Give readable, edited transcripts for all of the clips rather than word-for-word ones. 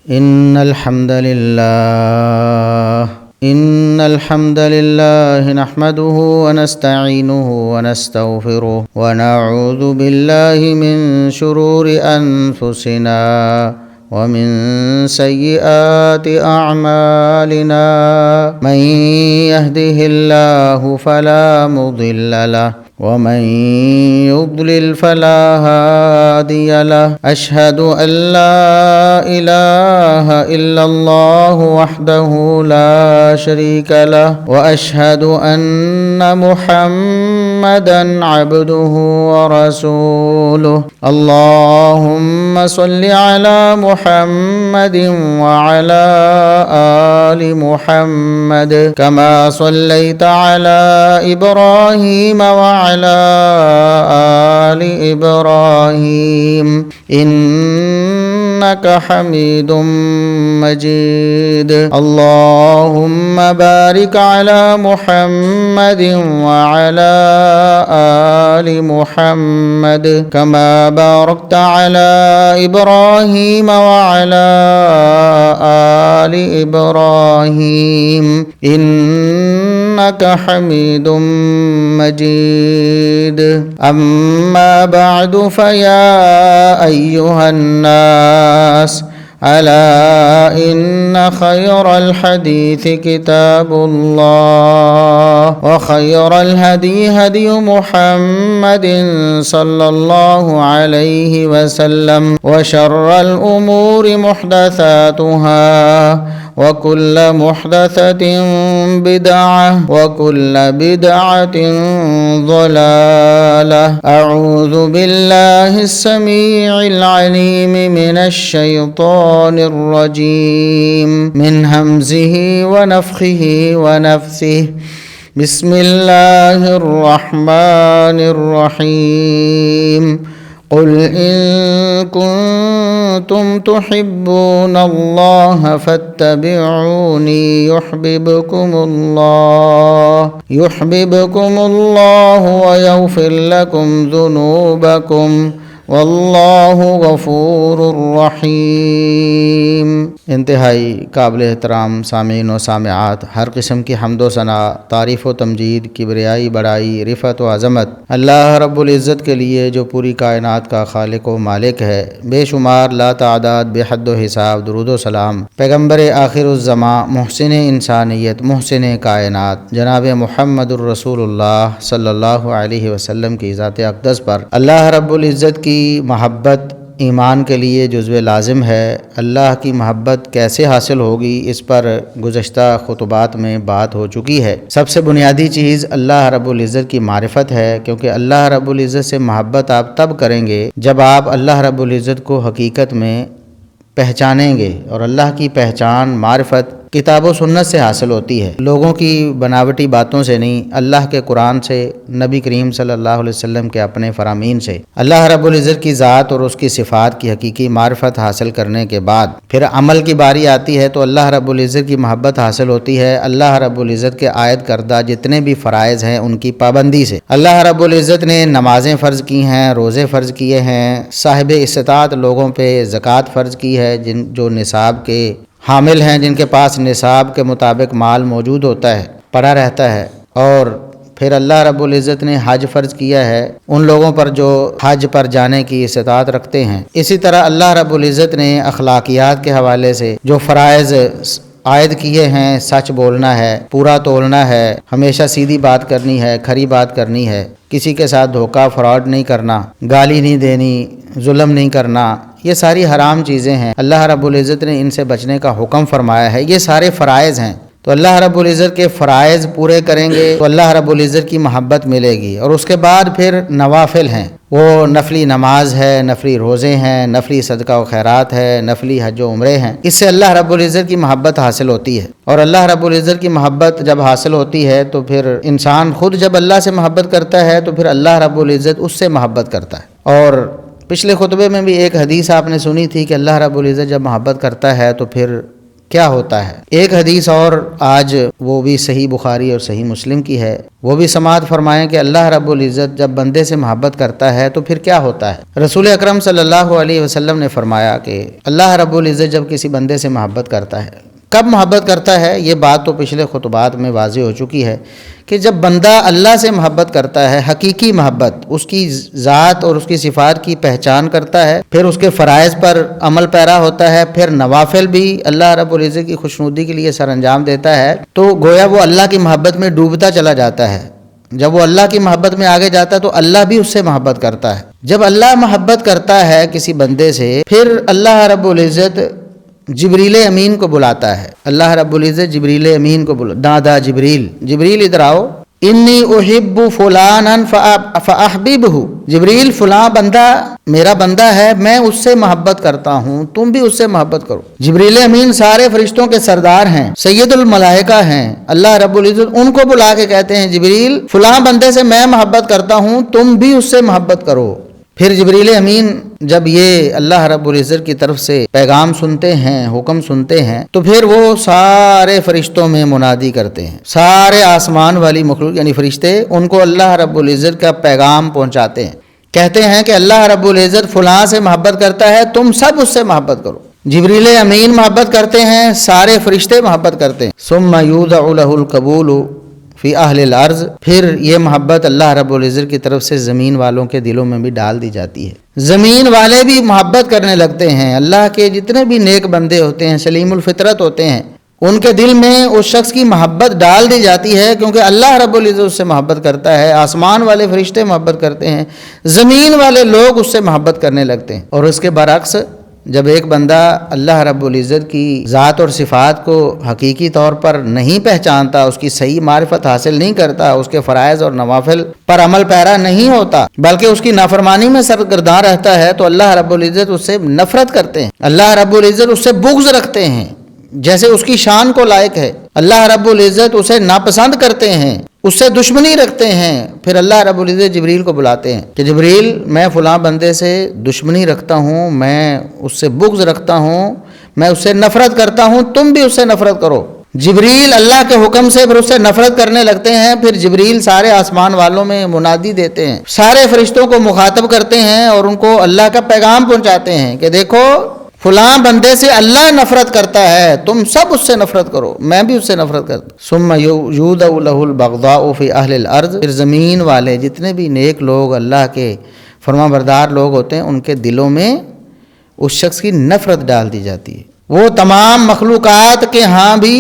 إن الحمد لله نحمده ونستعينه ونستغفره ونعوذ بالله من شرور أنفسنا ومن سيئات أعمالنا من يهده الله فلا مضل له ومن يضلل فلا هادي له أشهد أن لا إله إلا الله وحده لا شريك له وأشهد أن محمدا عبده ورسوله اللهم صل على محمد وعلى آل محمد كما صليت على إبراهيم وعلى آل إبراهيم إنك حميد مجيد اللهم بارك على محمد وعلى آل محمد كما باركت على إبراهيم وعلى آل إبراهيم إنك حميد مجيد أما بعد فيا أيها الناس ألا إن خير الحديث كتاب الله وخير الهدي هدي محمد صلى الله عليه وسلم وشر الأمور محدثاتها وكل محدثة بدعة وكل بدعة ضلالة أعوذ بالله السميع العليم من الشيطان الرجيم من همزه ونفخه ونفثه بسم الله الرحمن الرحيم قل إن كنتم تحبون الله فاتبعوني يحببكم الله ويغفر لكم ذنوبكم واللہ غفور رحیم۔ انتہائی قابل احترام سامعین و سامعات، ہر قسم کی حمد و ثنا، تعریف و تمجید، کبریائی، بڑائی، رفعت و عظمت اللہ رب العزت کے لیے جو پوری کائنات کا خالق و مالک ہے۔ بے شمار لا تعداد بے حد و حساب درود و سلام پیغمبر آخر الزماں، محسن انسانیت، محسن کائنات جناب محمد الرسول اللہ صلی اللہ علیہ وسلم کی ذات اقدس پر اللہ رب العزت کی محبت ایمان کے لیے جزو لازم ہے۔ اللہ کی محبت کیسے حاصل ہوگی، اس پر گزشتہ خطبات میں بات ہو چکی ہے۔ سب سے بنیادی چیز اللہ رب العزت کی معرفت ہے، کیونکہ اللہ رب العزت سے محبت آپ تب کریں گے جب آپ اللہ رب العزت کو حقیقت میں پہچانیں گے، اور اللہ کی پہچان معرفت کتاب و سنت سے حاصل ہوتی ہے، لوگوں کی بناوٹی باتوں سے نہیں، اللہ کے قرآن سے، نبی کریم صلی اللہ علیہ وسلم کے اپنے فرامین سے۔ اللہ رب العزت کی ذات اور اس کی صفات کی حقیقی معرفت حاصل کرنے کے بعد پھر عمل کی باری آتی ہے تو اللہ رب العزت کی محبت حاصل ہوتی ہے اللہ رب العزت کے عائد کردہ جتنے بھی فرائض ہیں ان کی پابندی سے۔ اللہ رب العزت نے نمازیں فرض کی ہیں، روزے فرض کیے ہیں، صاحب استطاعت لوگوں پہ زکوٰۃ فرض کی ہے، جو نصاب کے حامل ہیں، جن کے پاس نصاب کے مطابق مال موجود ہوتا ہے، پڑا رہتا ہے۔ اور پھر اللہ رب العزت نے حج فرض کیا ہے ان لوگوں پر جو حج پر جانے کی استطاعت رکھتے ہیں۔ اسی طرح اللہ رب العزت نے اخلاقیات کے حوالے سے جو فرائض عائد کیے ہیں، سچ بولنا ہے، پورا تولنا ہے، ہمیشہ سیدھی بات کرنی ہے، کھری بات کرنی ہے، کسی کے ساتھ دھوکہ فراڈ نہیں کرنا، گالی نہیں دینی، ظلم نہیں کرنا، یہ ساری حرام چیزیں ہیں۔ اللہ رب العزت نے ان سے بچنے کا حکم فرمایا ہے، یہ سارے فرائض ہیں۔ تو اللہ رب العزت کے فرائض پورے کریں گے تو اللہ رب العزت کی محبت ملے گی۔ اور اس کے بعد پھر نوافل ہیں، وہ نفلی نماز ہے، نفلی روزے ہیں، نفلی صدقہ و خیرات ہے، نفلی حج و عمرے ہیں۔ اس سے اللہ رب العزت کی محبت حاصل ہوتی ہے، اور اللہ رب العزت کی محبت جب حاصل ہوتی ہے تو پھر انسان خود جب اللہ سے محبت کرتا ہے تو پھر اللہ رب العزت اس سے محبت کرتا ہے۔ اور پچھلے خطبے میں بھی ایک حدیث آپ نے سنی تھی کہ اللہ رب العزت جب محبت کرتا ہے تو پھر کیا ہوتا ہے؟ ایک حدیث اور آج وہ بھی صحیح بخاری اور صحیح مسلم کی ہے، وہ بھی سماعت فرمائیں کہ اللہ رب العزت جب بندے سے محبت کرتا ہے تو پھر کیا ہوتا ہے؟ رسول اکرم صلی اللہ علیہ وسلم نے فرمایا کہ اللہ رب العزت جب کسی بندے سے محبت کرتا ہے، کب محبت کرتا ہے؟ یہ بات تو پچھلے خطبات میں واضح ہو چکی ہے کہ جب بندہ اللہ سے محبت کرتا ہے، حقیقی محبت، اس کی ذات اور اس کی صفات کی پہچان کرتا ہے، پھر اس کے فرائض پر عمل پیرا ہوتا ہے، پھر نوافل بھی اللہ رب العزت کی خوشنودی کے لیے سر انجام دیتا ہے، تو گویا وہ اللہ کی محبت میں ڈوبتا چلا جاتا ہے۔ جب وہ اللہ کی محبت میں آگے جاتا ہے تو اللہ بھی اس سے محبت کرتا ہے۔ جب اللہ محبت کرتا ہے کسی بندے سے، پھر اللہ رب العزت جبریل امین کو بلاتا ہے۔ اللہ رب العزت جبریل امین کو نادا جبریل ادھر آؤ، انی احب فلانا فاحببہ، جبریل فلاں بندہ میرا بندہ ہے، میں اس سے محبت کرتا ہوں، تم بھی اس سے محبت کرو۔ جبریل امین سارے فرشتوں کے سردار ہیں، سید الملائکہ ہیں، اللہ رب العزت ان کو بلا کے کہتے ہیں جبریل فلاں بندے سے میں محبت کرتا ہوں، تم بھی اس سے محبت کرو۔ پھر جبریل امین جب یہ اللہ رب العزت کی طرف سے پیغام سنتے ہیں، حکم سنتے ہیں، تو پھر وہ سارے فرشتوں میں منادی کرتے ہیں، سارے آسمان والی مخلوق یعنی فرشتے ان کو اللہ رب العزت کا پیغام پہنچاتے ہیں، کہتے ہیں کہ اللہ رب العزت فلاں سے محبت کرتا ہے، تم سب اس سے محبت کرو۔ جبریل امین محبت کرتے ہیں، سارے فرشتے محبت کرتے ہیں۔ ثم یوضع له القبول فی اہل الارض، پھر یہ محبت اللہ رب العزت کی طرف سے زمین والوں کے دلوں میں بھی ڈال دی جاتی ہے۔ زمین والے بھی محبت کرنے لگتے ہیں، اللہ کے جتنے بھی نیک بندے ہوتے ہیں، سلیم الفطرت ہوتے ہیں، ان کے دل میں اس شخص کی محبت ڈال دی جاتی ہے، کیونکہ اللہ رب العزت اس سے محبت کرتا ہے، آسمان والے فرشتے محبت کرتے ہیں، زمین والے لوگ اس سے محبت کرنے لگتے ہیں۔ اور اس کے برعکس جب ایک بندہ اللہ رب العزت کی ذات اور صفات کو حقیقی طور پر نہیں پہچانتا، اس کی صحیح معرفت حاصل نہیں کرتا، اس کے فرائض اور نوافل پر عمل پیرا نہیں ہوتا، بلکہ اس کی نافرمانی میں سرگرداں رہتا ہے، تو اللہ رب العزت اس سے نفرت کرتے ہیں، اللہ رب العزت اس سے بغض رکھتے ہیں جیسے اس کی شان کو لائق ہے، اللہ رب العزت اسے ناپسند کرتے ہیں، اس سے دشمنی رکھتے ہیں۔ پھر اللہ رب العزت جبریل کو بلاتے ہیں کہ جبریل میں فلاں بندے سے دشمنی رکھتا ہوں، میں اس سے بغض رکھتا ہوں، میں اس سے نفرت کرتا ہوں، تم بھی اس سے نفرت کرو۔ جبریل اللہ کے حکم سے پھر اس سے نفرت کرنے لگتے ہیں، پھر جبریل سارے آسمان والوں میں منادی دیتے ہیں، سارے فرشتوں کو مخاطب کرتے ہیں اور ان کو اللہ کا پیغام پہنچاتے ہیں کہ دیکھو فلاں بندے سے اللہ نفرت کرتا ہے، تم سب اس سے نفرت کرو، میں بھی اس سے نفرت کرتا ہوں۔ ثم یوضع له البغضاء فی اہل الارض، پھر زمین والے جتنے بھی نیک لوگ اللہ کے فرما بردار لوگ ہوتے ہیں، ان کے دلوں میں اس شخص کی نفرت ڈال دی جاتی ہے، وہ تمام مخلوقات کے ہاں بھی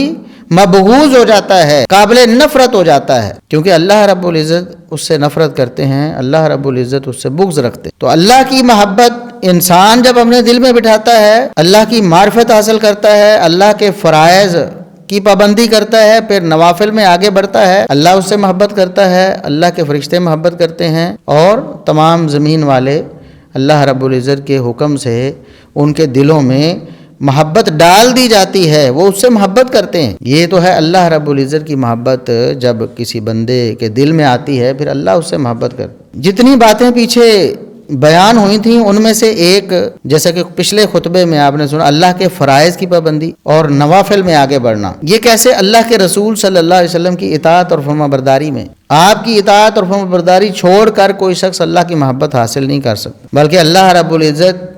مبغوض ہو جاتا ہے، قابل نفرت ہو جاتا ہے، کیونکہ اللہ رب العزت اس سے نفرت کرتے ہیں، اللہ رب العزت اس سے بغض رکھتے ہیں۔ تو اللہ کی محبت انسان جب اپنے دل میں بٹھاتا ہے، اللہ کی معرفت حاصل کرتا ہے، اللہ کے فرائض کی پابندی کرتا ہے، پھر نوافل میں آگے بڑھتا ہے، اللہ اس سے محبت کرتا ہے، اللہ کے فرشتے محبت کرتے ہیں، اور تمام زمین والے اللہ رب العزت کے حکم سے ان کے دلوں میں محبت ڈال دی جاتی ہے، وہ اس سے محبت کرتے ہیں۔ یہ تو ہے اللہ رب العزت کی محبت جب کسی بندے کے دل میں آتی ہے، پھر اللہ اس سے محبت کرتا ہے۔ جتنی باتیں پیچھے بیان ہوئی تھیں ان میں سے ایک، جیسا کہ پچھلے خطبے میں آپ نے سنا، اللہ کے فرائض کی پابندی اور نوافل میں آگے بڑھنا، یہ کیسے اللہ کے رسول صلی اللہ علیہ وسلم کی اطاعت اور فرما برداری میں، آپ کی اطاعت اور فرما برداری چھوڑ کر کوئی شخص اللہ کی محبت حاصل نہیں کر سکتا، بلکہ اللہ رب العزت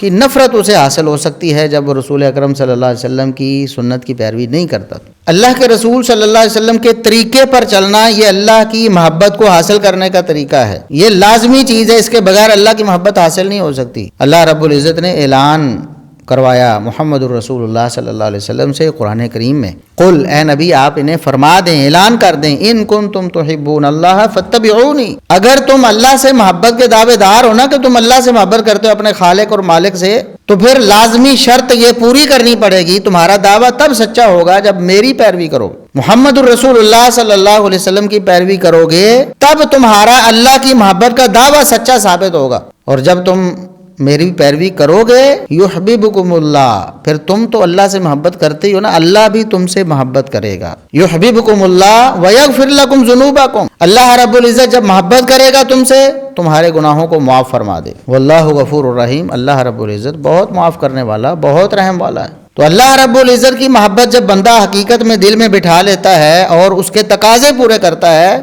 کی نفرت اسے حاصل ہو سکتی ہے جب وہ رسول اکرم صلی اللہ علیہ وسلم کی سنت کی پیروی نہیں کرتا۔ اللہ کے رسول صلی اللہ علیہ وسلم کے طریقے پر چلنا یہ اللہ کی محبت کو حاصل کرنے کا طریقہ ہے، یہ لازمی چیز ہے، اس کے بغیر اللہ کی محبت حاصل نہیں ہو سکتی۔ اللہ رب العزت نے اعلان کروایا محمد الرسول اللہ صلی اللہ علیہ وسلم سے قرآن کریم میں، قل اے نبی آپ انہیں فرما دیں، اعلان کر دیں، ان کنتم تحبون اللہ فاتبعونی، اگر تم اللہ سے محبت کے دعوے دار ہو نا کہ تم اللہ سے محبت کرتے ہو اپنے خالق اور مالک سے، تو پھر لازمی شرط یہ پوری کرنی پڑے گی، تمہارا دعویٰ تب سچا ہوگا جب میری پیروی کرو گے، محمد الرسول اللہ صلی اللہ علیہ وسلم کی پیروی کرو گے، تب تمہارا اللہ کی محبت کا دعویٰ سچا ثابت ہوگا، اور جب تم میری پیروی کرو گے یحببکم اللہ، پھر تم تو اللہ سے محبت کرتے ہی ہو نا، اللہ بھی تم سے محبت کرے گا، یحببکم اللہ ویغفر لکم ذنوبکم، اللہ رب العزت جب محبت کرے گا تم سے تمہارے گناہوں کو معاف فرما دے، واللہ غفور الرحیم، اللہ رب العزت بہت معاف کرنے والا، بہت رحم والا ہے۔ تو اللہ رب العزت کی محبت جب بندہ حقیقت میں دل میں بٹھا لیتا ہے اور اس کے تقاضے پورے کرتا ہے،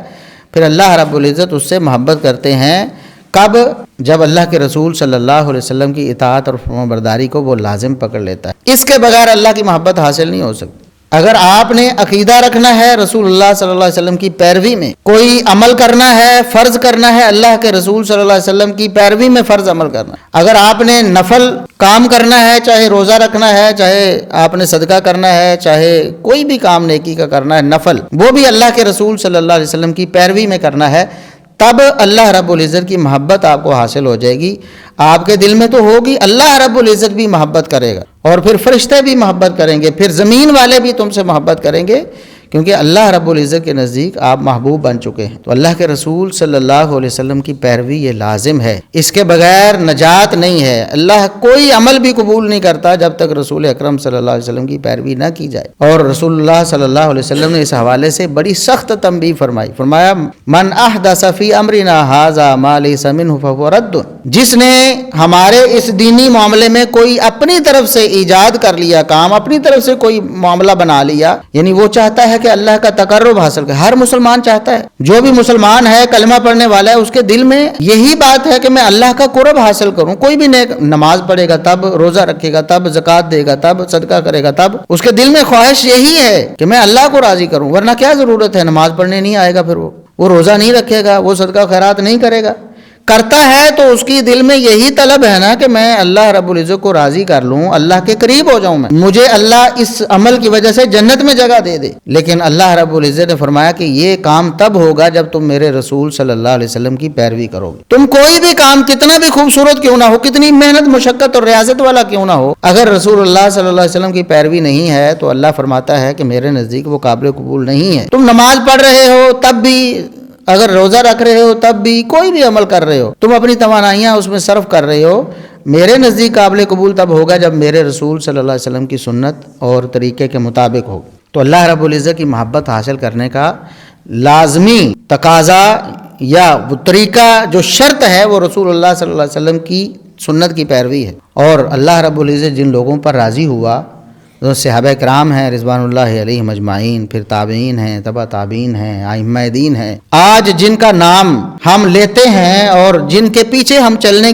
پھر اللہ رب العزت اس سے محبت کرتے ہیں۔ کب؟ جب اللہ کے رسول صلی اللہ علیہ وسلم کی اطاعت اور فرمانبرداری کو وہ لازم پکڑ لیتا ہے۔ اس کے بغیر اللہ کی محبت حاصل نہیں ہو سکتی۔ اگر آپ نے عقیدہ رکھنا ہے رسول اللہ صلی اللہ علیہ وسلم کی پیروی میں، کوئی عمل کرنا ہے، فرض کرنا ہے اللہ کے رسول صلی اللہ علیہ وسلم کی پیروی میں فرض عمل کرنا ہے، اگر آپ نے نفل کام کرنا ہے، چاہے روزہ رکھنا ہے، چاہے آپ نے صدقہ کرنا ہے، چاہے کوئی بھی کام نیکی کا کرنا ہے نفل، وہ بھی اللہ کے رسول صلی اللہ علیہ وسلم کی پیروی میں کرنا ہے، تب اللہ رب العزت کی محبت آپ کو حاصل ہو جائے گی۔ آپ کے دل میں تو ہوگی، اللہ رب العزت بھی محبت کرے گا، اور پھر فرشتے بھی محبت کریں گے، پھر زمین والے بھی تم سے محبت کریں گے، کیونکہ اللہ رب العزت کے نزدیک آپ محبوب بن چکے ہیں۔ تو اللہ کے رسول صلی اللہ علیہ وسلم کی پیروی یہ لازم ہے، اس کے بغیر نجات نہیں ہے۔ اللہ کوئی عمل بھی قبول نہیں کرتا جب تک رسول اکرم صلی اللہ علیہ وسلم کی پیروی نہ کی جائے۔ اور رسول اللہ صلی اللہ علیہ وسلم نے اس حوالے سے بڑی سخت تنبیہ فرمائی، فرمایا من احدث فی امرنا ھذا ما لیس منہ فہو رد، جس نے ہمارے اس دینی معاملے میں کوئی اپنی طرف سے ایجاد کر لیا کام، اپنی طرف سے کوئی معاملہ بنا لیا، یعنی وہ چاہتا ہے کہ اللہ کا تقرب حاصل کرے۔ ہر مسلمان چاہتا ہے، جو بھی مسلمان ہے، کلمہ پڑھنے والا ہے، اس کے دل میں یہی بات ہے کہ میں اللہ کا قرب حاصل کروں۔ کوئی بھی نیک نماز پڑھے گا تب، روزہ رکھے گا تب، زکوٰۃ دے گا تب، صدقہ کرے گا تب، اس کے دل میں خواہش یہی ہے کہ میں اللہ کو راضی کروں، ورنہ کیا ضرورت ہے، نماز پڑھنے نہیں آئے گا، پھر وہ روزہ نہیں رکھے گا، وہ صدقہ خیرات نہیں کرے گا۔ کرتا ہے تو اس کی دل میں یہی طلب ہے نا کہ میں اللہ رب العزت کو راضی کر لوں، اللہ کے قریب ہو جاؤں، میں مجھے اللہ اس عمل کی وجہ سے جنت میں جگہ دے دے۔ لیکن اللہ رب العزت نے فرمایا کہ یہ کام تب ہوگا جب تم میرے رسول صلی اللہ علیہ وسلم کی پیروی کرو گے۔ تم کوئی بھی کام کتنا بھی خوبصورت کیوں نہ ہو، کتنی محنت مشقت اور ریاضت والا کیوں نہ ہو، اگر رسول اللہ صلی اللہ علیہ وسلم کی پیروی نہیں ہے تو اللہ فرماتا ہے کہ میرے نزدیک وہ قابل قبول نہیں ہے۔ تم نماز پڑھ رہے ہو تب بھی، اگر روزہ رکھ رہے ہو تب بھی، کوئی بھی عمل کر رہے ہو، تم اپنی توانائیاں اس میں صرف کر رہے ہو، میرے نزدیک قابل قبول تب ہوگا جب میرے رسول صلی اللہ علیہ وسلم کی سنت اور طریقے کے مطابق ہو۔ تو اللہ رب العزت کی محبت حاصل کرنے کا لازمی تقاضا یا وہ طریقہ جو شرط ہے وہ رسول اللہ صلی اللہ علیہ وسلم کی سنت کی پیروی ہے۔ اور اللہ رب العزت جن لوگوں پر راضی ہوا، جو صحابہ کرام ہیں رضوان اللہ علیہم اجمعین، پھر تابعین ہیں، تبع تابعین ہیں، ائمہ دین ہیں، آج جن کا نام ہم لیتے ہیں اور جن کے پیچھے ہم چلنے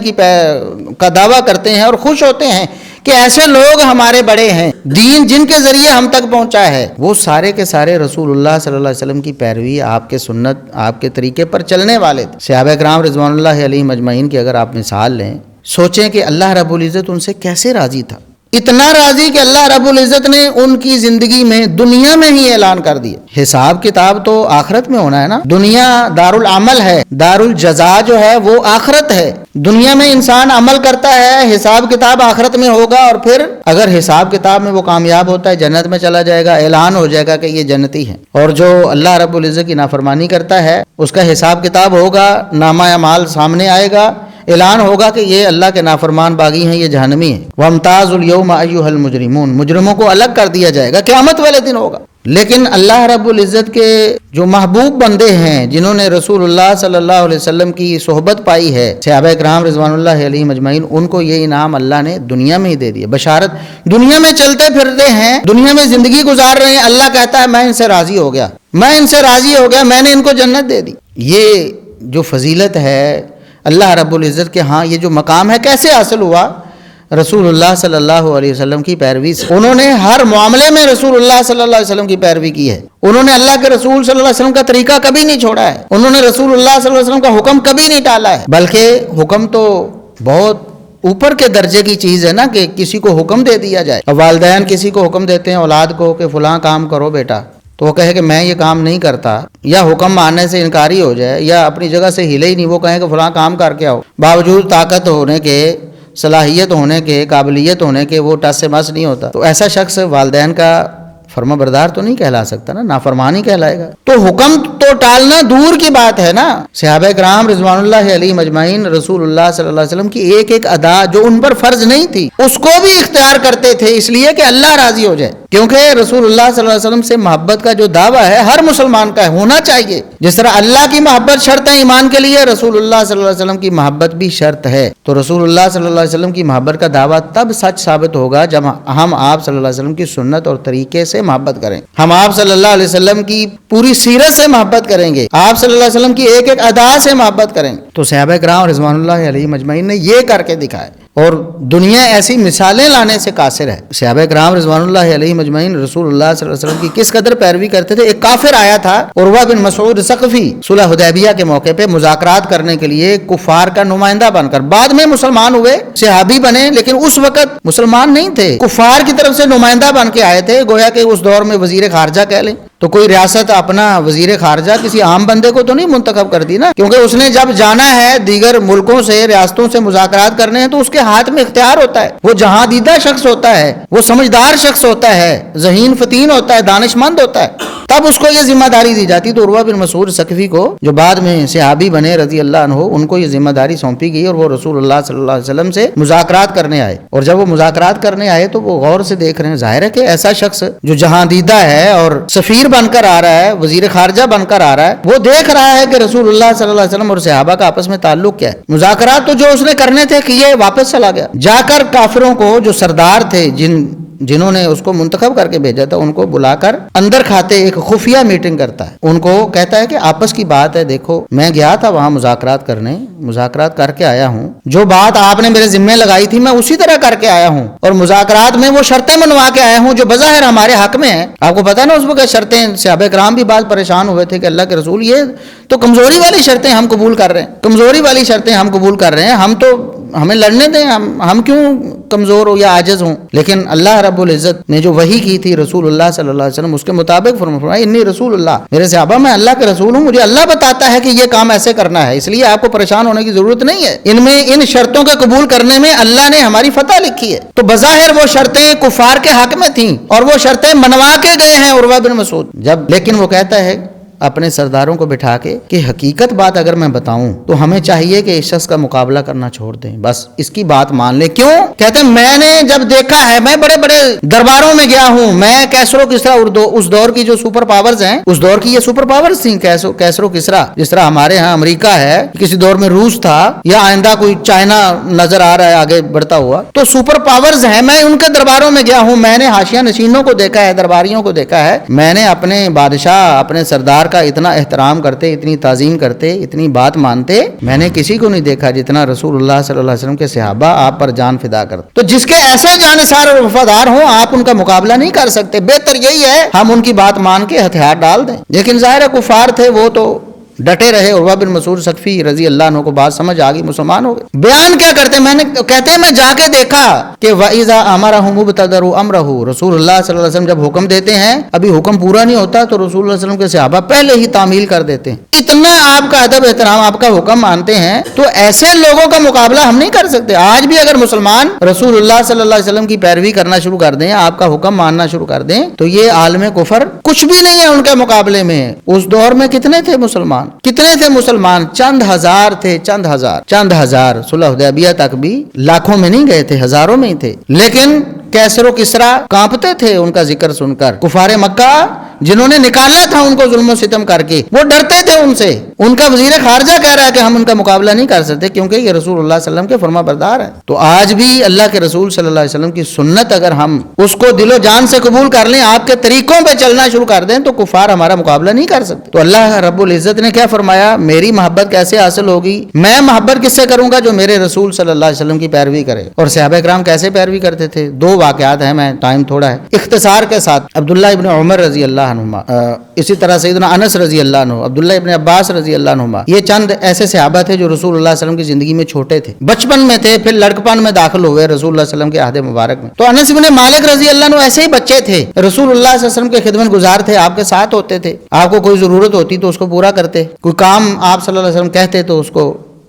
کا دعویٰ کرتے ہیں اور خوش ہوتے ہیں کہ ایسے لوگ ہمارے بڑے ہیں، دین جن کے ذریعے ہم تک پہنچا ہے، وہ سارے کے سارے رسول اللہ صلی اللہ علیہ وسلم کی پیروی، آپ کے سنت، آپ کے طریقے پر چلنے والے تھے۔ صحابہ کرام رضوان اللہ علیہم اجمعین کی اگر آپ مثال لیں، سوچیں کہ اللہ رب العزت ان سے کیسے راضی تھا، اتنا راضی کہ اللہ رب العزت نے ان کی زندگی میں دنیا میں ہی اعلان کر دیا۔ حساب کتاب تو آخرت میں ہونا ہے نا، دنیا دار العمل ہے، دار الجزا جو ہے وہ آخرت ہے۔ دنیا میں انسان عمل کرتا ہے، حساب کتاب آخرت میں ہوگا، اور پھر اگر حساب کتاب میں وہ کامیاب ہوتا ہے جنت میں چلا جائے گا، اعلان ہو جائے گا کہ یہ جنتی ہے۔ اور جو اللہ رب العزت کی نافرمانی کرتا ہے اس کا حساب کتاب ہوگا، نامہ اعمال سامنے آئے گا، اعلان ہوگا کہ یہ اللہ کے نافرمان باغی ہیں، یہ جہنمی ہیں۔ وَامْتَازُوا الْيَوْمَ أَيُّهَا الْمُجْرِمُونَ، مجرموں کو الگ کر دیا جائے گا، قیامت والے دن ہوگا۔ لیکن اللہ رب العزت کے جو محبوب بندے ہیں، جنہوں نے رسول اللہ صلی اللہ علیہ وسلم کی صحبت پائی ہے، صحابہ کرام رضوان اللہ علیہم اجمعین، ان کو یہ انعام اللہ نے دنیا میں ہی دے دیا، بشارت۔ دنیا میں چلتے پھرتے ہیں، دنیا میں زندگی گزار رہے ہیں، اللہ کہتا ہے میں ان سے راضی ہو گیا، میں ان سے راضی ہو گیا، میں نے ان کو جنت دے دی۔ یہ جو فضیلت ہے اللہ رب العزت کے ہاں، یہ جو مقام ہے کیسے حاصل ہوا؟ رسول اللہ صلی اللہ علیہ وسلم کی پیروی سے۔ انہوں نے ہر معاملے میں رسول اللہ صلی اللہ علیہ وسلم کی پیروی کی ہے، انہوں نے اللہ کے رسول صلی اللہ علیہ وسلم کا طریقہ کبھی نہیں چھوڑا ہے، انہوں نے رسول اللہ صلی اللہ علیہ وسلم کا حکم کبھی نہیں ٹالا ہے، بلکہ حکم تو بہت اوپر کے درجے کی چیز ہے نا، کہ کسی کو حکم دے دیا جائے۔ والدین کسی کو حکم دیتے ہیں اولاد کو کہ فلاں کام کرو بیٹا، تو وہ کہے کہ میں یہ کام نہیں کرتا، یا حکم ماننے سے انکاری ہو جائے، یا اپنی جگہ سے ہلے ہی نہیں، وہ کہیں کہ فلاں کام کر کے آؤ، باوجود طاقت ہونے کے، صلاحیت ہونے کے، قابلیت ہونے کے، وہ ٹس سے مس نہیں ہوتا، تو ایسا شخص والدین کا فرما بردار تو نہیں کہلا سکتا نا، نافرمان ہی کہلائے گا۔ تو حکم تو ٹالنا دور کی بات ہے نا۔ صحابہ کرام رضوان اللہ علیہم اجمعین رسول اللہ صلی اللہ علیہ وسلم کی ایک ایک ادا جو ان پر فرض نہیں تھی، اس کو بھی اختیار کرتے تھے، اس لیے کہ اللہ راضی ہو جائے۔ کیونکہ رسول اللہ صلی اللہ علیہ وسلم سے محبت کا جو دعویٰ ہے ہر مسلمان کا ہونا چاہیے. جس طرح اللہ کی محبت شرط ہے ایمان کے لیے، رسول اللہ صلی اللہ علیہ وسلم کی محبت بھی شرط ہے. تو رسول اللہ صلی اللہ علیہ وسلم کی محبت کا دعویٰ تب سچ ثابت ہوگا جب ہم آپ صلی اللہ علیہ وسلم کی سنت اور طریقے سے محبت کریں. ہم آپ صلی اللہ علیہ وسلم کی پوری سیرت سے محبت کریں گے، آپ صلی اللہ علیہ وسلم کی ایک ایک ادا سے محبت کریں گے. تو صحابہ کرام رضوان اللہ علیہم اجمعین نے یہ کر کے دکھایا، اور دنیا ایسی مثالیں لانے سے قاصر ہے. صحابہ کرام رضوان اللہ علیہم اجمعین رسول اللہ صلی اللہ علیہ وسلم کی کس قدر پیروی کرتے تھے. ایک کافر آیا تھا عروہ بن مسعود ثقفی، صلح حدیبیہ کے موقع پہ مذاکرات کرنے کے لیے کفار کا نمائندہ بن کر، بعد میں مسلمان ہوئے، صحابی بنے، لیکن اس وقت مسلمان نہیں تھے، کفار کی طرف سے نمائندہ بن کے آئے تھے. گویا کہ اس دور میں وزیر خارجہ کہہ لیں تو کوئی ریاست اپنا وزیر خارجہ کسی عام بندے کو تو نہیں منتخب کرتی نا، کیونکہ اس نے جب جانا ہے دیگر ملکوں سے، ریاستوں سے مذاکرات کرنے ہیں تو اس کے ہاتھ میں اختیار ہوتا ہے. وہ جہاں دیدہ شخص ہوتا ہے، وہ سمجھدار شخص ہوتا ہے، ذہین فطین ہوتا ہے، دانش مند ہوتا ہے، تب اس کو یہ ذمہ داری دی جاتی. تو عروہ بن مسعود ثقفی کو، جو بعد میں صحابی بنے رضی اللہ عنہ، ان کو یہ ذمہ داری سونپی گئی اور وہ رسول اللہ صلی اللہ علیہ وسلم سے مذاکرات کرنے آئے. اور جب وہ مذاکرات کرنے آئے تو وہ غور سے دیکھ رہے ہیں، ظاہر ہے کہ ایسا شخص جو جہاں دیدہ ہے اور سفیر بن کر آ رہا ہے، وزیر خارجہ بن کر آ رہا ہے، وہ دیکھ رہا ہے کہ رسول اللہ صلی اللہ علیہ وسلم اور صحابہ کا آپس میں تعلق کیا ہے. مذاکرات تو جو اس نے کرنے تھے کیے، واپس چلا گیا. جا کر کافروں کو، جو سردار تھے جنہوں نے اس کو منتخب کر کے بھیجا تھا، ان کو بلا کر اندر کھاتے ایک خفیہ میٹنگ کرتا ہے. ان کو کہتا ہے کہ آپس کی بات ہے، دیکھو میں گیا تھا وہاں مذاکرات کرنے، مذاکرات کر کے آیا ہوں، جو بات آپ نے میرے ذمہ لگائی تھی میں اسی طرح کر کے آیا ہوں، اور مذاکرات میں وہ شرطیں منوا کے آیا ہوں جو بظاہر ہمارے حق میں ہیں. آپ کو پتا نا اس وقت شرطیں، صحابہ کرام بھی بعض پریشان ہوئے تھے کہ اللہ کے رسول یہ تو کمزوری والی شرطیں ہم قبول کر رہے ہیں، کمزوری والی شرطیں ہم قبول کر رہے ہیں، ہم تو ہمیں لڑنے دیں، ہم کیوں کمزور ہو یا عاجز ہوں. لیکن اللہ رب العزت نے جو وحی کی تھی رسول اللہ صلی اللہ علیہ وسلم، اس کے مطابق فرمایا انی رسول اللہ، میرے صحابہ میں اللہ کے رسول ہوں، مجھے اللہ بتاتا ہے کہ یہ کام ایسے کرنا ہے، اس لیے آپ کو پریشان ہونے کی ضرورت نہیں ہے. ان شرطوں کے قبول کرنے میں اللہ نے ہماری فتح لکھی ہے. تو بظاہر وہ شرطیں کفار کے حق میں تھیں اور وہ شرطیں منوا کے گئے ہیں عروہ بن مسعود. لیکن وہ کہتا ہے اپنے سرداروں کو بٹھا کے کہ حقیقت بات اگر میں بتاؤں تو ہمیں چاہیے کہ اس شخص کا مقابلہ کرنا چھوڑ دیں، بس اس کی بات مان لیں. کیوں؟ کہتے ہیں میں نے جب دیکھا ہے، میں بڑے بڑے درباروں میں گیا ہوں، میں کیسر و کسرا، اس دور کی جو سپر پاورز ہیں، اس دور کی یہ سپر پاورز تھیں کیسر و کسرا. جس طرح ہمارے ہاں امریکہ ہے، کسی دور میں روس تھا، یا آئندہ کوئی چائنا نظر آ رہا ہے آگے بڑھتا ہوا، تو سپر پاورز ہیں. میں ان کے درباروں میں گیا ہوں، میں نے حاشیہ نشینوں کو دیکھا ہے، درباریوں کو دیکھا ہے. میں نے اپنے بادشاہ، اپنے سردار کا اتنا احترام کرتے، اتنی تعظیم کرتے، اتنی بات مانتے میں نے کسی کو نہیں دیکھا جتنا رسول اللہ صلی اللہ علیہ وسلم کے صحابہ آپ پر جان فدا کرتے. تو جس کے ایسے جانثار اور وفادار ہوں، آپ ان کا مقابلہ نہیں کر سکتے. بہتر یہی ہے ہم ان کی بات مان کے ہتھیار ڈال دیں. لیکن ظاہر کفار تھے، وہ تو ڈٹے رہے. عروہ بن مسعود ثقفی رضی اللہ عنہ کو بات سمجھ آ گئی، مسلمان ہو گئے. بیان کیا کرتے ہیں؟ کہتے ہیں میں جا کے دیکھا کہ وَإِذَا أَمَرَهُمْ ابْتَدَرُوا أَمْرَهُ، رسول اللہ صلی اللہ علیہ وسلم جب حکم دیتے ہیں، ابھی حکم پورا نہیں ہوتا تو رسول اللہ صلی اللہ علیہ وسلم کے صحابہ پہلے ہی تعمیل کر دیتے ہیں. اتنا آپ کا ادب احترام، آپ کا حکم مانتے ہیں، تو ایسے لوگوں کا مقابلہ ہم نہیں کر سکتے. آج بھی اگر مسلمان رسول اللہ صلی اللہ علیہ وسلم کی پیروی کرنا شروع کر دیں، آپ کا حکم ماننا شروع کر دیں، تو یہ عالم کفر کچھ بھی نہیں ہے ان کے مقابلے میں. اس دور میں کتنے تھے مسلمان؟ چند ہزار تھے، چند ہزار. صلح حدیبیہ تک بھی لاکھوں میں نہیں گئے تھے، ہزاروں میں ہی تھے. لیکن کیسر و کسرا کانپتے تھے ان کا ذکر سن کر. کفار مکہ جنہوں نے نکالا تھا ان کو ظلم و ستم کر کے، وہ ڈرتے تھے ان سے. ان کا وزیر خارجہ کہہ رہا ہے کہ ہم ان کا مقابلہ نہیں کر سکتے کیونکہ یہ رسول اللہ صلی اللہ علیہ وسلم کے فرما بردار ہیں. تو آج بھی اللہ کے رسول صلی اللہ علیہ وسلم کی سنت اگر ہم اس کو دل و جان سے قبول کر لیں، آپ کے طریقوں پہ چلنا شروع کر دیں، تو کفار ہمارا مقابلہ نہیں کر سکتے. تو اللہ رب العزت نے کیا فرمایا؟ میری محبت کیسے حاصل ہوگی؟ میں محبت کس سے کروں گا؟ جو میرے رسول صلی اللہ علیہ وسلم کی پیروی کرے. اور صحابہ کرام کیسے پیروی کرتے تھے؟ دو واقعات ہیں، میں ٹائم تھوڑا ہے اختصار کے ساتھ. عبداللہ ابن عمر رضی اللہ عنہما، اسی طرح سیدنا انس رضی اللہ عنہ، عبداللہ ابن عباس رضی اللہ عنہما، یہ چند ایسے صحابہ تھے جو رسول اللہ صلی اللہ علیہ وسلم کی زندگی میں چھوٹے تھے، بچپن میں تھے، پھر لڑکپن میں داخل ہوئے رسول اللہ صلی اللہ علیہ وسلم کے عہد مبارک میں. تو انس ابن مالک رضی اللہ عنہ ایسے ہی بچے تھے، رسول اللہ صلی اللہ علیہ وسلم کے خدمت گزار تھے، آپ کے ساتھ ہوتے تھے. آپ کو کوئی ضرورت ہوتی تو اس کو پورا کرتے، کوئی کام آپ صلی اللہ علیہ وسلم کہتے تو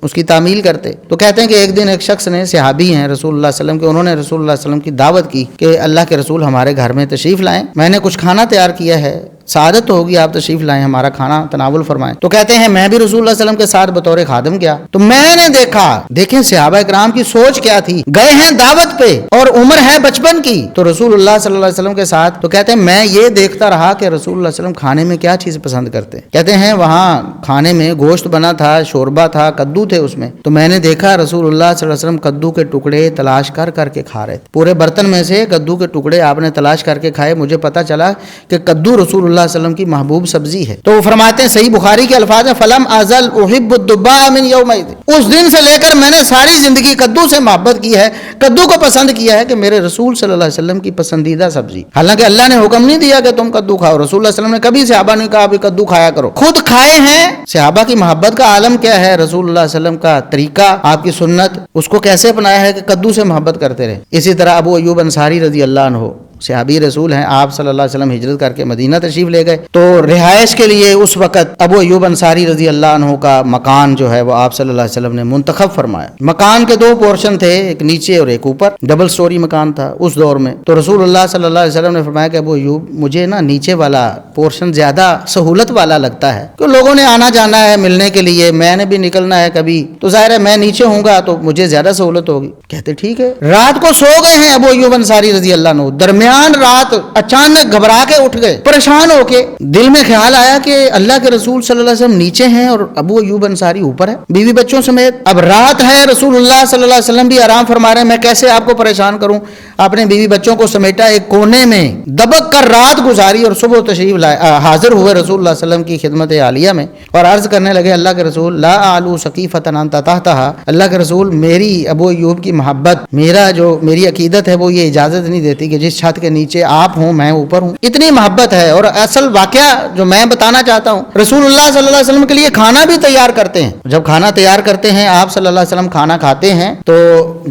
اس کی تعمیل کرتے. تو کہتے ہیں کہ ایک دن ایک شخص نے، صحابی ہیں رسول اللہ صلی اللہ علیہ وسلم کے، انہوں نے رسول اللہ صلی اللہ علیہ وسلم کی دعوت کی کہ اللہ کے رسول ہمارے گھر میں تشریف لائیں، میں نے کچھ کھانا تیار کیا ہے، سعادت ہوگی آپ تشریف لائیں، ہمارا کھانا تناول فرمائیں۔ تو کہتے ہیں میں بھی رسول اللہ صلی اللہ علیہ وسلم کے ساتھ بطور خادم گیا، تو میں نے دیکھا، دیکھیں صحابہ کرام کی سوچ کیا تھی، گئے ہیں دعوت پہ اور عمر ہے بچپن کی، تو رسول اللہ صلی اللہ علیہ وسلم کے ساتھ، تو کہتے ہیں میں یہ دیکھتا رہا کہ رسول اللہ علیہ وسلم کھانے میں کیا چیز پسند کرتے ہیں۔ کہتے ہیں وہاں کھانے میں گوشت بنا تھا، شوربہ تھا، کدو تھے اس میں، تو میں نے دیکھا رسول اللہ صلی اللہ علیہ وسلم کدو کے ٹکڑے تلاش کر کر کے کھا رہے تھے، پورے برتن میں سے کدو کے ٹکڑے آپ نے تلاش کر کے کھائے۔ مجھے پتا چلا کہ کدو رسول اللہ صلی اللہ علیہ وسلم کی محبوب سبزی ہے۔ تو وہ فرماتے ہیں صحیح بخاری کے الفاظ ہیں فلم ازل احب الدباء من یومئذ، اس دن سے لے کر میں نے ساری زندگی کدو سے محبت کی ہے، کدو کو پسند کیا ہے کہ میرے رسول صلی اللہ علیہ وسلم کی پسندیدہ سبزی۔ حالانکہ اللہ نے حکم نہیں دیا کہ تم کدو کھاؤ، رسول اللہ صلی اللہ علیہ وسلم نے کبھی صحابہ نے کہا ابھی کدو کھایا کرو، خود کھائے ہیں۔ صحابہ کی محبت کا عالم کیا ہے، رسول اللہ صلی اللہ علیہ وسلم کا طریقہ، آپ کی سنت، اس کو کیسے اپنایا ہے کہ کدو سے محبت کرتے رہے۔ اسی طرح ابو ایوب انصاری رضی اللہ عنہ صحابی رسول ہیں، آپ صلی اللہ علیہ وسلم ہجرت کر کے مدینہ تشریف لے گئے، تو رہائش کے لیے اس وقت ابو ایوب انصاری رضی اللہ عنہ کا مکان جو ہے وہ آپ صلی اللہ علیہ وسلم نے منتخب فرمایا۔ مکان کے دو پورشن تھے، ایک نیچے اور ایک اوپر، ڈبل سٹوری مکان تھا اس دور میں۔ تو رسول اللہ صلی اللہ علیہ وسلم نے فرمایا کہ ابو ایوب مجھے نا نیچے والا پورشن زیادہ سہولت والا لگتا ہے، کہ لوگوں نے آنا جانا ہے ملنے کے لیے، میں نے بھی نکلنا ہے کبھی، تو ظاہر ہے میں نیچے ہوں گا تو مجھے زیادہ سہولت ہوگی۔ کہتے ٹھیک ہے۔ رات کو سو گئے ہیں ابو ایوب انصاری رضی اللہ عنہ، درمیان رات اچانک گھبرا کے اٹھ گئے، پریشان ہو کے، دل میں خیال آیا کہ اللہ کے رسول صلی اللہ علیہ وسلم نیچے ہیں اور ابو ایوب انصاری اوپر ہے بیوی بچوں سمیت، اب رات ہے، رسول اللہ صلی اللہ علیہ وسلم بھی آرام فرما رہے ہیں، میں کیسے آپ کو پریشان کروں۔ اپنے بیوی بچوں کو سمیٹا، ایک کونے میں دبک کر رات گزاری اور صبح تشریف لائے، حاضر ہوئے رسول اللہ صلی اللہ علیہ وسلم کی خدمت عالیہ میں اور عرض کرنے لگے اللہ کے رسول لا اعلو سقیفۃ انت تحتھا، اللہ کے رسول میری ابو ایوب کی محبت، میری عقیدت ہے وہ یہ اجازت نہیں دیتی کہ جس چھت کے نیچے آپ ہوں میں اوپر ہوں، اتنی محبت ہے۔ اور اصل واقعہ جو میں بتانا چاہتا ہوں، رسول اللہ صلی اللہ علیہ وسلم کے لیے کھانا بھی تیار کرتے ہیں، جب کھانا تیار کرتے ہیں آپ صلی اللہ علیہ وسلم کھانا کھاتے ہیں تو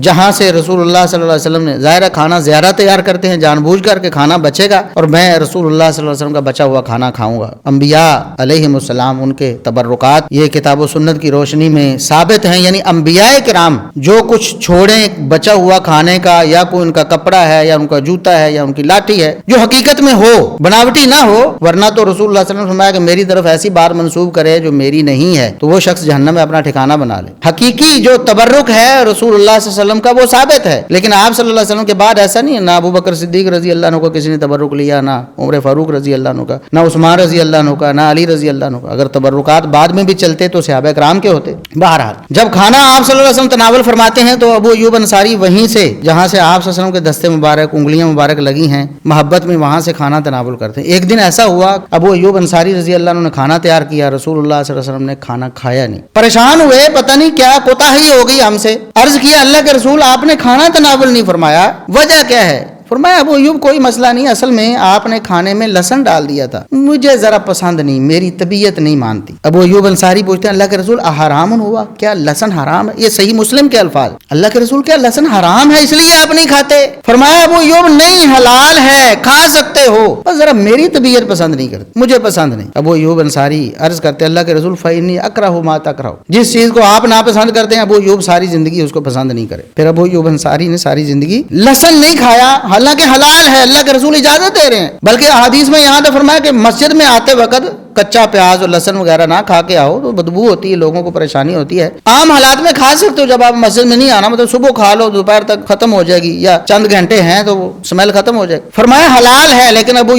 جہاں سے رسول اللہ صلی اللہ علیہ وسلم نے ظاہر کھانا زیادہ تیار کرتے ہیں جان بوجھ کر کے کھانا بچے گا اور میں رسول اللہ صلی اللہ علیہ وسلم کا بچا ہوا کھانا کھاؤں گا۔ انبیاء علیہم السلام ان کے تبرکات یہ کتاب و سنت کی روشنی میں ثابت ہیں، یعنی انبیاء کرام جو کچھ چھوڑیں بچا ہوا کھانے کا، یا کوئی ان کا کپڑا ہے یا ان کا جوتا ہے یا ان کی لاٹھی ہے جو حقیقت میں ہو، بناوٹی نہ ہو، ورنہ تو رسول اللہ صلی اللہ علیہ وسلم نے فرمایا کہ میری طرف ایسی بات منسوب کرے جو میری نہیں ہے تو وہ شخص جہنم میں اپنا ٹھکانہ بنا لے۔ حقیقی جو تبرک ہے رسول اللہ صلی اللہ علیہ وسلم کا وہ ثابت ہے، لیکن آپ صلی اللہ علیہ وسلم کے بعد ایسا نہیں ہے، نہ ابو بکر صدیق رضی اللہ عنہ کو کسی نے تبرک لیا، نہ عمر فاروق رضی اللہ عنہ کا، نہ عثمان رضی اللہ عنہ کا، نہ علی رضی اللہ عنہ کا۔ اگر تبرکات بعد میں بھی چلتے تو صحابہ کرام کے ہوتے۔ بہرحال جب کھانا آپ صلی اللہ علیہ وسلم تناول فرماتے ہیں تو ابو ایوب انصاری وہیں سے جہاں سے آپ صلی اللہ علیہ وسلم کے دستے مبارک انگلیاں مبارک لگی ہیں محبت میں، وہاں سے کھانا تناول کرتے ہیں۔ ایک دن ایسا ہوا ابو ایوب انصاری رضی اللہ عنہ نے کھانا تیار کیا، رسول اللہ صلی اللہ علیہ وسلم نے کھانا کھایا نہیں، پریشان ہوئے، پتہ نہیں کیا کوتاہی ہو گئی ہم سے، عرض کیا اللہ کے رسول آپ نے کھانا تناول نہیں فرمایا، وجہ کیا ہے؟ فرمایا ابو ایوب کوئی مسئلہ نہیں، اصل میں آپ نے کھانے میں لہسن ڈال دیا تھا، مجھے ذرا پسند نہیں، میری طبیعت نہیں مانتی۔ ابو ایوب انصاری پوچھتے ہیں اللہ کے رسول حرام ہوا، کیا لہسن حرام ہے؟ یہ صحیح مسلم کے الفاظ، اللہ کے رسول کیا لہسن حرام ہے اس لیے آپ نہیں کھاتے؟ فرمایا ابو ایوب نہیں، حلال ہے، کھا سکتے ہو، بس ذرا میری طبیعت پسند نہیں کرتی، مجھے پسند نہیں۔ ابو ایوب انصاری عرض کرتے اللہ کے رسول فإنی اکرہ ما تکرہ، جس چیز کو آپ ناپسند کرتے ہیں ابو ایوب ساری زندگی اس کو پسند نہیں کرے۔ پھر ابو ایوب انصاری نے ساری زندگی لہسن نہیں کھایا، حالانکہ حلال ہے، اللہ کے رسول اجازت دے رہے ہیں، بلکہ احادیث میں یہاں تک فرمایا کہ مسجد میں آتے وقت کچا پیاز اور لہسن وغیرہ نہ کھا کے آؤ تو بدبو ہوتی ہے، لوگوں کو پریشانی ہوتی ہے۔ عام حالات میں کھا سکتے ہو، جب آپ مسجد میں نہیں آنا، مطلب صبح کھا لو دوپہر تک ختم ہو جائے گی، یا چند گھنٹے ہیں تو وہ اسمیل ختم ہو جائے گی۔ فرمایا حلال ہے، لیکن ابو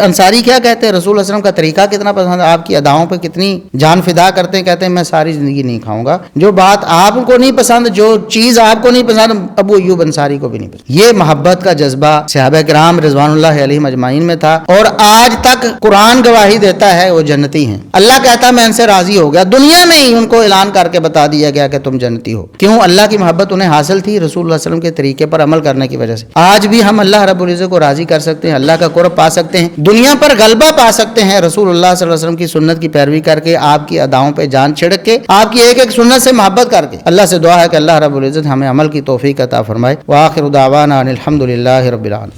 انصاری کیا کہتے ہیں، رسول اللہ صلی اللہ علیہ وسلم کا طریقہ کتنا پسند ہے، آپ کی اداؤں پہ کتنی جان فدا کرتے ہیں، کہتے ہیں میں ساری زندگی نہیں کھاؤں گا جو بات آپ کو نہیں پسند، جو چیز آپ کو نہیں پسند ابو ایوب انصاری کو بھی نہیں پسند۔ یہ محبت کا جذبہ صحابہ کرام رضوان اللہ علیہم اجمعین میں تھا، اور آج تک قرآن گواہی دیتا ہے وہ جنتی ہیں۔ اللہ کہتا میں ان سے راضی ہو گیا، دنیا میں ہی ان کو اعلان کر کے بتا دیا گیا کہ تم جنتی ہو۔ کیوں؟ اللہ کی محبت انہیں حاصل تھی رسول اللہ صلی اللہ علیہ وسلم کے طریقے پر عمل کرنے کی وجہ سے۔ آج بھی ہم اللہ رب العزت کو راضی کر سکتے ہیں، اللہ کا قرب پا سکتے ہیں، دنیا پر غلبہ پا سکتے ہیں رسول اللہ صلی اللہ علیہ وسلم کی سنت کی پیروی کر کے، آپ کی اداؤں پہ جان چھڑک کے، آپ کی ایک ایک سنت سے محبت کر کے۔ اللہ سے دعا ہے کہ اللہ رب العزت ہمیں عمل کی توفیق عطا فرمائے۔ وآخر دعوانا ان الحمد للہ رب العالمین۔